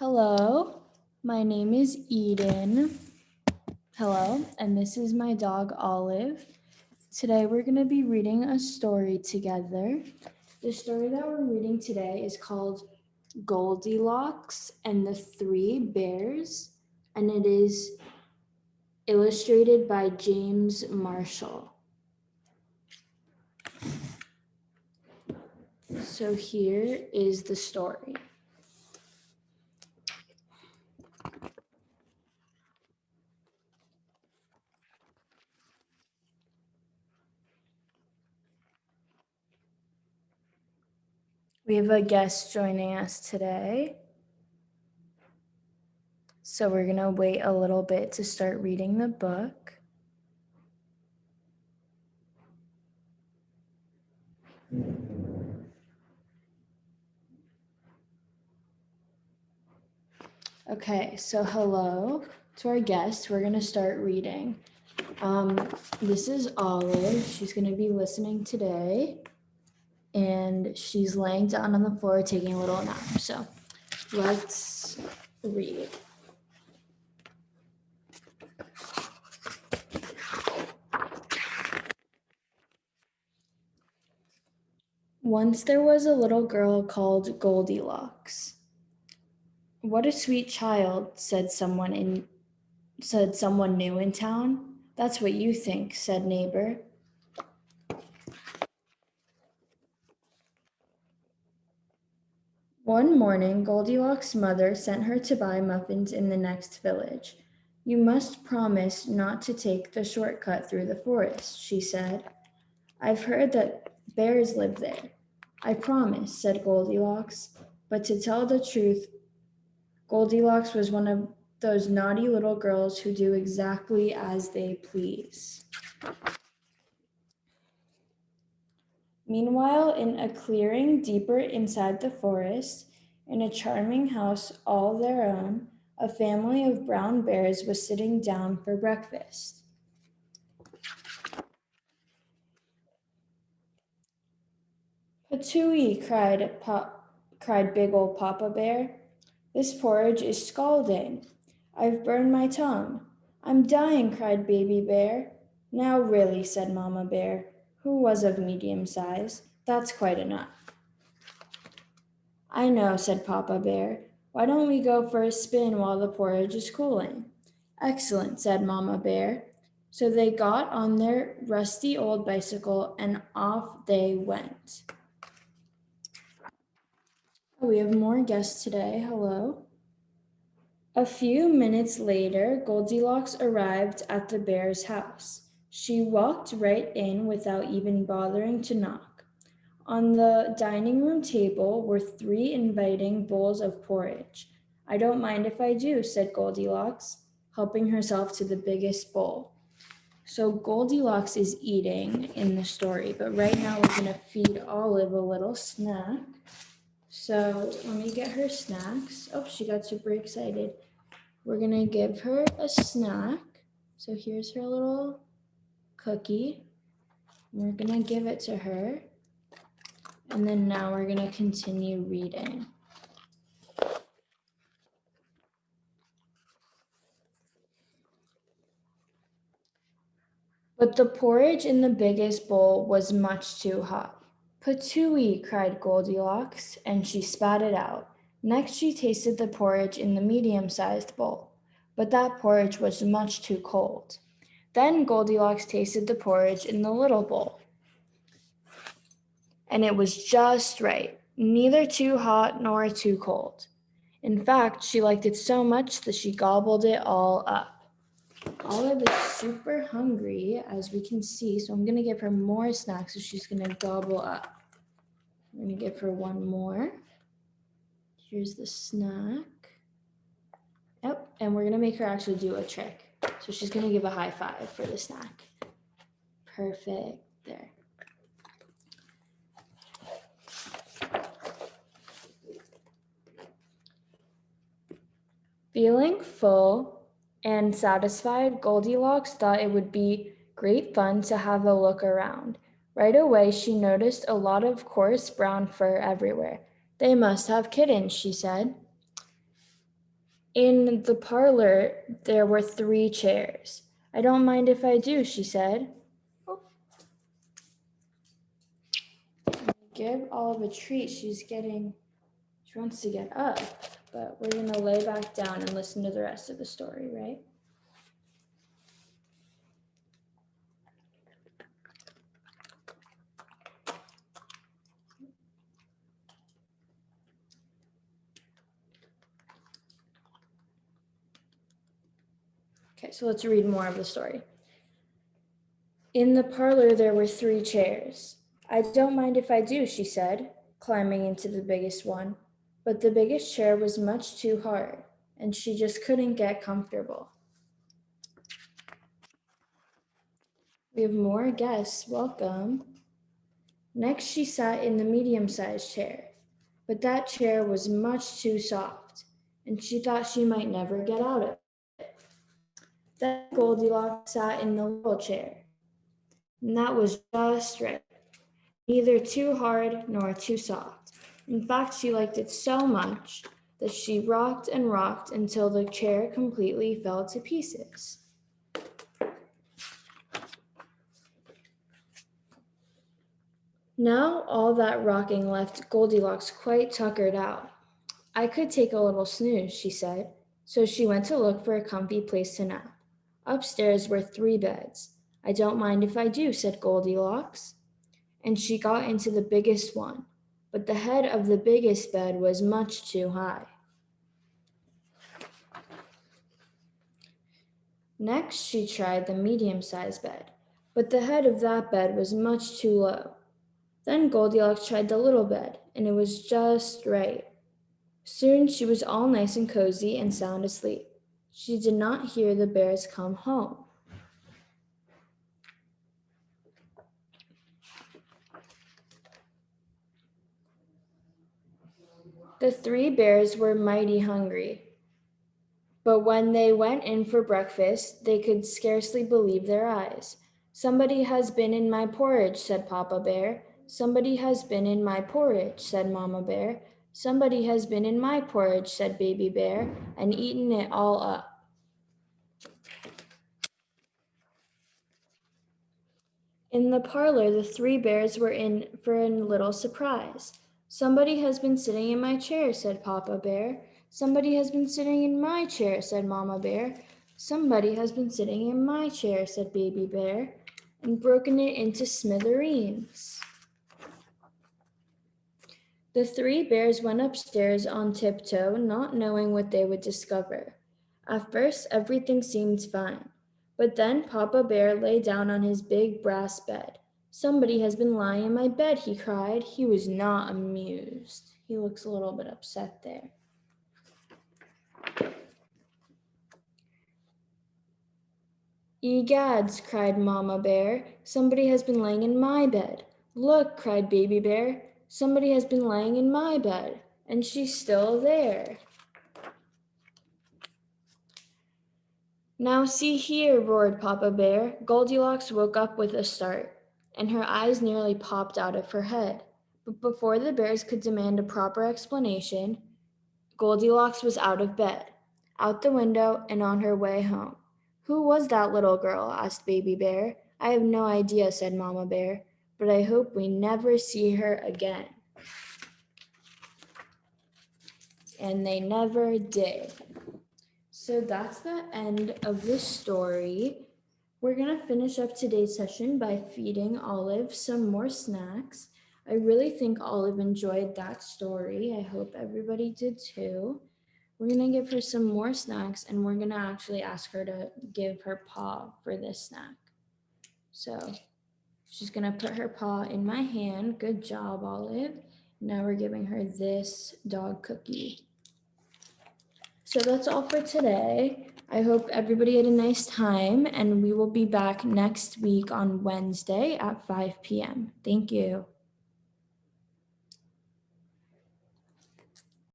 Hello, my name is Eden. Hello, and this is my dog Olive. Today we're going to be reading a story together. The story that we're reading today is called Goldilocks and the Three Bears, and it is illustrated by James Marshall. So here is the story. We have a guest joining us today. So we're going to wait a little bit to start reading the book. Okay, so hello to our guest. We're going to start reading. This is Olive. She's going to be listening today. And she's laying down on the floor taking a little nap. So let's read. Once there was a little girl called Goldilocks. What a sweet child, said someone new in town. That's what you think, said neighbor. One morning, Goldilocks' mother sent her to buy muffins in the next village. You must promise not to take the shortcut through the forest, she said. I've heard that bears live there. I promise, said Goldilocks. But to tell the truth, Goldilocks was one of those naughty little girls who do exactly as they please. Meanwhile, in a clearing deeper inside the forest, in a charming house all their own, a family of brown bears was sitting down for breakfast. Patooey, cried big old Papa Bear. This porridge is scalding. I've burned my tongue. I'm dying, cried Baby Bear. Now really, said Mama Bear, who was of medium size. That's quite enough. I know, said Papa Bear. Why don't we go for a spin while the porridge is cooling? Excellent, said Mama Bear. So they got on their rusty old bicycle and off they went. We have more guests today. Hello. A few minutes later, Goldilocks arrived at the bear's house. She walked right in without even bothering to knock. On the dining room table were 3 inviting bowls of porridge. I don't mind if I do, said Goldilocks, helping herself to the biggest bowl. So Goldilocks is eating in the story, but right now we're going to feed Olive a little snack. So let me get her snacks. Oh, she got super excited. We're going to give her a snack. So here's her little cookie. We're going to give it to her. And then now we're going to continue reading. But the porridge in the biggest bowl was much too hot. Patooey, cried Goldilocks, and she spat it out. Next she tasted the porridge in the medium-sized bowl, but that porridge was much too cold. Then Goldilocks tasted the porridge in the little bowl, and it was just right, neither too hot nor too cold. In fact, she liked it so much that she gobbled it all up. Olive is super hungry, as we can see, so I'm going to give her more snacks, so she's going to gobble up. I'm going to give her one more. Here's the snack. Yep, and we're going to make her actually do a trick. So she's going to give a high five for the snack. Perfect. There. Feeling full and satisfied, Goldilocks thought it would be great fun to have a look around. Right away, she noticed a lot of coarse brown fur everywhere. They must have kittens, she said. In the parlor, there were 3 chairs. I don't mind if I do, she said. Give Olive a treat. She wants to get up, but we're gonna lay back down and listen to the rest of the story, right? Okay, so let's read more of the story. In the parlor, there were 3 chairs. I don't mind if I do, she said, climbing into the biggest one. But the biggest chair was much too hard, and she just couldn't get comfortable. We have more guests. Welcome. Next, she sat in the medium-sized chair, but that chair was much too soft, and she thought she might never get out of it. Then Goldilocks sat in the little chair, and that was just right. Neither too hard nor too soft. In fact, she liked it so much that she rocked and rocked until the chair completely fell to pieces. Now all that rocking left Goldilocks quite tuckered out. I could take a little snooze, she said, so she went to look for a comfy place to nap. Upstairs were 3 beds. I don't mind if I do, said Goldilocks. And she got into the biggest one, but the head of the biggest bed was much too high. Next, she tried the medium-sized bed, but the head of that bed was much too low. Then Goldilocks tried the little bed, and it was just right. Soon she was all nice and cozy and sound asleep. She did not hear the bears come home. The 3 bears were mighty hungry, but when they went in for breakfast, they could scarcely believe their eyes. Somebody has been in my porridge, said Papa Bear. Somebody has been in my porridge, said Mama Bear. Somebody has been in my porridge, said Baby Bear, and eaten it all up. In the parlor, the 3 bears were in for a little surprise. Somebody has been sitting in my chair, said Papa Bear. Somebody has been sitting in my chair, said Mama Bear. Somebody has been sitting in my chair, said Baby Bear, and broken it into smithereens. The 3 bears went upstairs on tiptoe, not knowing what they would discover. At first, everything seemed fine, but then Papa Bear lay down on his big brass bed. Somebody has been lying in my bed, he cried. He was not amused. He looks a little bit upset there. Egads, cried Mama Bear. Somebody has been laying in my bed. Look, cried Baby Bear. Somebody has been lying in my bed, and she's still there. Now see here, roared Papa Bear. Goldilocks woke up with a start, and her eyes nearly popped out of her head. But before the bears could demand a proper explanation, Goldilocks was out of bed, out the window, and on her way home. Who was that little girl? Asked Baby Bear. I have no idea, said Mama Bear, but I hope we never see her again. And they never did. So that's the end of the story. We're going to finish up today's session by feeding Olive some more snacks. I really think Olive enjoyed that story. I hope everybody did too. We're going to give her some more snacks, and we're going to actually ask her to give her paw for this snack. So she's going to put her paw in my hand. Good job, Olive. Now we're giving her this dog cookie. So that's all for today. I hope everybody had a nice time, and we will be back next week on Wednesday at 5 p.m. Thank you.